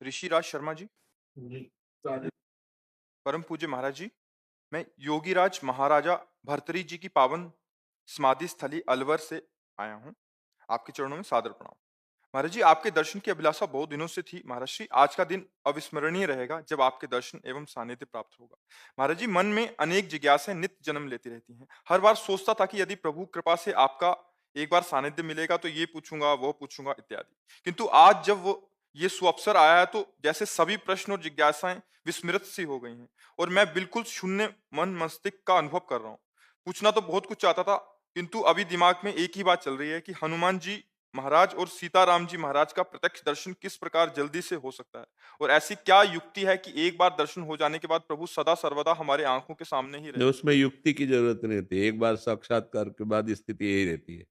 ऋषिराज शर्मा जी, जी, सारे परम पूज्य महाराज जी, मैं योगीराज महाराजा भर्तृहरि जी की पावन समाधि स्थली अलवर से आया हूँ। आपके चरणों में सादर प्रणाम। महाराज जी, आपके दर्शन की अभिलाषा बहुत दिनों से थी। महाराज जी, आज का दिन अविस्मरणीय रहेगा जब आपके दर्शन एवं सानिध्य प्राप्त होगा। महाराज जी, मन में अनेक जिज्ञासाएं नित्य जन्म लेती रहती हैं। हर बार सोचता था कि यदि प्रभु कृपा से आपका एक बार सानिध्य मिलेगा तो ये पूछूंगा, वो पूछूंगा इत्यादि। किंतु आज जब वो ये सुअवसर आया है तो जैसे सभी प्रश्न और जिज्ञासाएं विस्मृत सी हो गई हैं और मैं बिल्कुल शून्य मन मस्तिष्क का अनुभव कर रहा हूँ। पूछना तो बहुत कुछ चाहता था, किंतु अभी दिमाग में एक ही बात चल रही है कि हनुमान जी महाराज और सीताराम जी महाराज का प्रत्यक्ष दर्शन किस प्रकार जल्दी से हो सकता है और ऐसी क्या युक्ति है कि एक बार दर्शन हो जाने के बाद प्रभु सदा सर्वदा हमारे आंखों के सामने ही नहीं, रहे। उसमें युक्ति की जरूरत नहीं होती। एक बार साक्षात्कार के बाद स्थिति यही रहती है।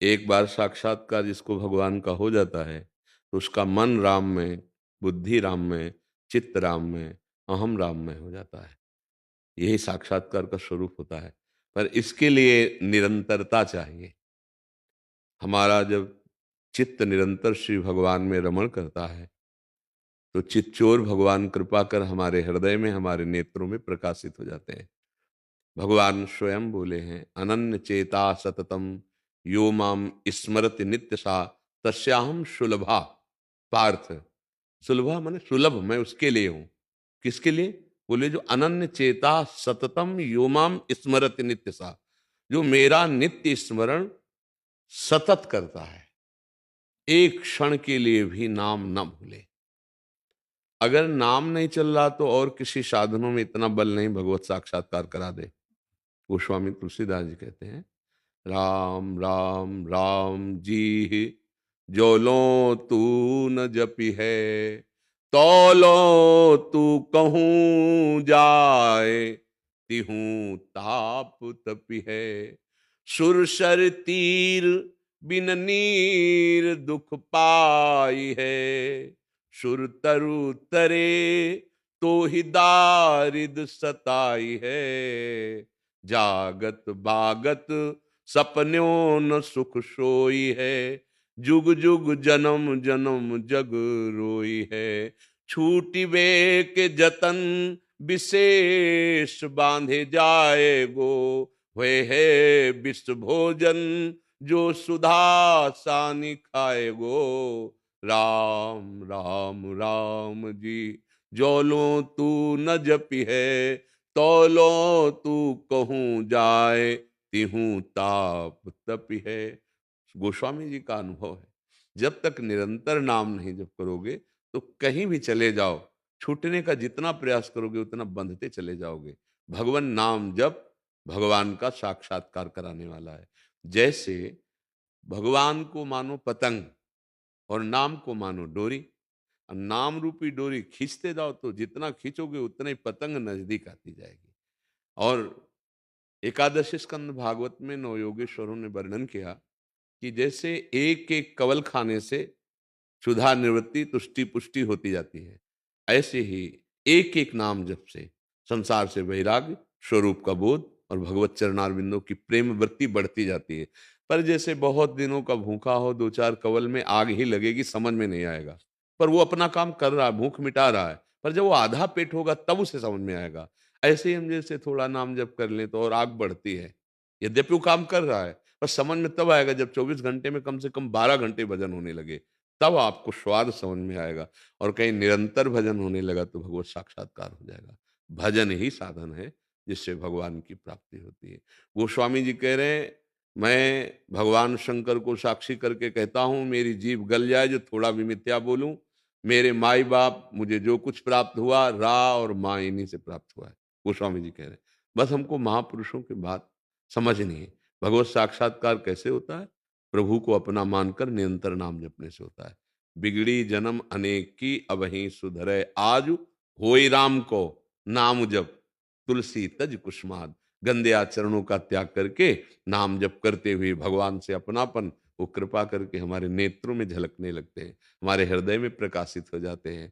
एक बार साक्षात्कार जिसको भगवान का हो जाता है तो उसका मन राम में, बुद्धि राम में, चित्त राम में, अहम राम में हो जाता है। यही साक्षात्कार का स्वरूप होता है। पर इसके लिए निरंतरता चाहिए। हमारा जब चित्त निरंतर श्री भगवान में रमण करता है तो चित्तचोर भगवान कृपा कर हमारे हृदय में, हमारे नेत्रों में प्रकाशित हो जाते हैं। भगवान स्वयं बोले हैं, अनन्य चेता सततम यो माम स्मरति नित्य सा तस्याहम सुलभा। पार्थ, सुलभा माने सुलभ, मैं उसके लिए हूं। किसके लिए? बोले जो अनन्य चेता सततम यो माम स्मरति नित्य सा, जो मेरा नित्य स्मरण सतत करता है, एक क्षण के लिए भी नाम न भूले। अगर नाम नहीं चल रहा तो और किसी साधनों में इतना बल नहीं भगवत साक्षात्कार करा दे। गोस्वामी तुलसीदास जी कहते हैं, राम राम राम जी जो लो तू न जपी है, तौलो तू कहूँ जाए, तिहूँ ताप तपी है। सुरसर तीर बिन नीर दुख पाई है, सुर तरु तरे तो ही दारिद सताई है। जागत बागत सपन्यों न सुख सोई है, जुग जुग जन्म जन्म जग रोई है। छूटी वे के जतन विशेष बांधे जाए गो, हुए है विश्व भोजन जो सुधा सानी खाए गो। राम राम राम जी जो लो तू न जपी है, तौलो तू कहूँ जाए, तिहूँ ताप तपी है। गोस्वामी जी का अनुभव है, जब तक निरंतर नाम नहीं जप करोगे तो कहीं भी चले जाओ, छूटने का जितना प्रयास करोगे उतना बंधते चले जाओगे। भगवान नाम जप भगवान का साक्षात्कार कराने वाला है। जैसे भगवान को मानो पतंग और नाम को मानो डोरी। अब नाम रूपी डोरी खींचते जाओ तो जितना खींचोगे उतना ही पतंग नजदीक आती जाएगी। और एकादश स्कंद भागवत में नवयोगेश्वरों ने वर्णन किया कि जैसे एक एक कवल खाने से क्षुधा निवृत्ति तुष्टि पुष्टि होती जाती है, ऐसे ही एक एक नाम जप से संसार से वैराग्य, स्वरूप का बोध और भगवत चरणारविंदों की प्रेम वृत्ति बढ़ती जाती है। पर जैसे बहुत दिनों का भूखा हो, दो चार कवल में आग ही लगेगी, समझ में नहीं आएगा। पर वो अपना काम कर रहा है, भूख मिटा रहा है, पर जब वो आधा पेट होगा तब उसे समझ में आएगा। ऐसे ही हम जैसे थोड़ा नाम जप कर लें तो और आग बढ़ती है। यद्यपि वो काम कर रहा है, पर समझ में तब आएगा जब 24 घंटे में कम से कम 12 घंटे भजन होने लगे, तब आपको स्वाद समझ में आएगा। और कहीं निरंतर भजन होने लगा तो भगवत साक्षात्कार हो जाएगा। भजन ही साधन है जिससे भगवान की प्राप्ति होती है। गोस्वामी जी कह रहे हैं, मैं भगवान शंकर को साक्षी करके कहता हूं, मेरी जीभ गल जाए जो थोड़ा भी मिथ्या बोलूं। मेरे माई बाप, मुझे जो कुछ प्राप्त हुआ रा और माँ इन्हीं से प्राप्त हुआ है। गोस्वामी जी कह रहे हैं, बस हमको महापुरुषों की बात समझनी है। भगवत साक्षात्कार कैसे होता है? प्रभु को अपना मानकर निरंतर नाम जपने से होता है। बिगड़ी जन्म अनेक की अबहीं सुधरे आज, होई राम को नाम जप तुलसी तज कुसुमाद। गंदे आचरणों का त्याग करके नाम जप करते हुए भगवान से अपनापन वो कृपा करके हमारे नेत्रों में झलकने लगते हैं, हमारे हृदय में प्रकाशित हो जाते हैं।